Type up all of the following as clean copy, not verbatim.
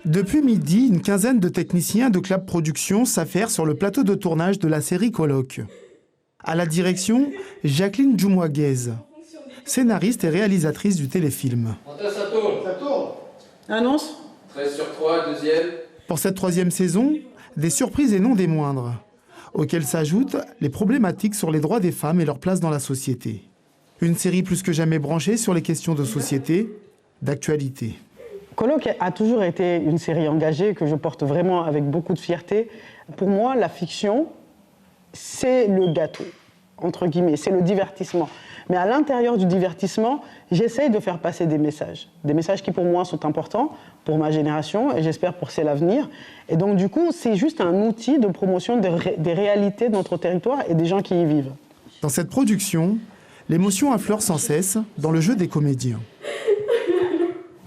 Depuis midi, une quinzaine de techniciens de Clap Productions s'affairent sur le plateau de tournage de la série Colloque. À la direction, Jacqueline Djoumouaguez, scénariste et réalisatrice du téléfilm. Ça tourne. Annonce 13 sur 3, deuxième. Pour cette troisième saison, des surprises et non des moindres, auxquelles s'ajoutent les problématiques sur les droits des femmes et leur place dans la société. Une série plus que jamais branchée sur les questions de société, d'actualité. Colloque a toujours été une série engagée que je porte vraiment avec beaucoup de fierté. Pour moi, la fiction, c'est le gâteau, entre guillemets, c'est le divertissement. Mais à l'intérieur du divertissement, j'essaye de faire passer des messages qui pour moi sont importants, pour ma génération, et j'espère pour c'est l'avenir. Et donc du coup, c'est juste un outil de promotion des réalités de notre territoire et des gens qui y vivent. Dans cette production, l'émotion affleure sans cesse dans le jeu des comédiens.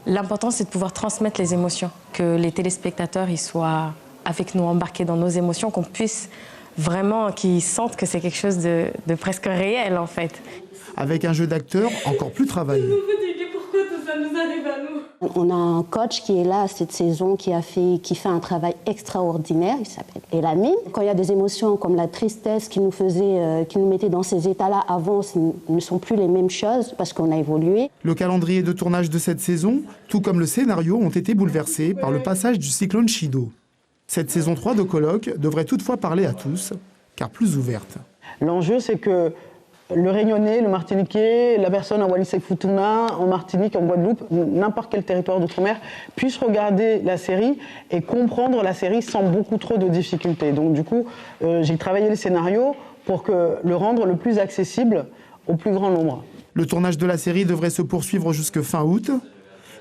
L'important, c'est de pouvoir transmettre les émotions, que les téléspectateurs ils soient avec nous, embarqués dans nos émotions, qu'on puisse vraiment, qu'ils sentent que c'est quelque chose de presque réel, en fait. Avec un jeu d'acteurs encore plus travaillé. Pourquoi tout ça nous arrive à nous? On a un coach qui est là cette saison, qui fait un travail extraordinaire, il s'appelle Elamine. Quand il y a des émotions comme la tristesse qui nous mettait dans ces états-là avant, ce ne sont plus les mêmes choses parce qu'on a évolué. Le calendrier de tournage de cette saison, tout comme le scénario, ont été bouleversés par le passage du cyclone Chido. Cette saison 3 de Colloque devrait toutefois parler à tous, car plus ouverte. L'enjeu, c'est que le Réunionnais, le Martiniquais, la personne en Wallis-et-Futuna, en Martinique, en Guadeloupe, n'importe quel territoire d'outre-mer, puisse regarder la série et comprendre la série sans beaucoup trop de difficultés. Donc du coup, j'ai travaillé le scénario pour le rendre le plus accessible au plus grand nombre. Le tournage de la série devrait se poursuivre jusque fin août.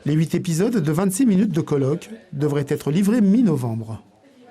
Les 8 épisodes de 26 minutes de Colloque devraient être livrés mi-novembre.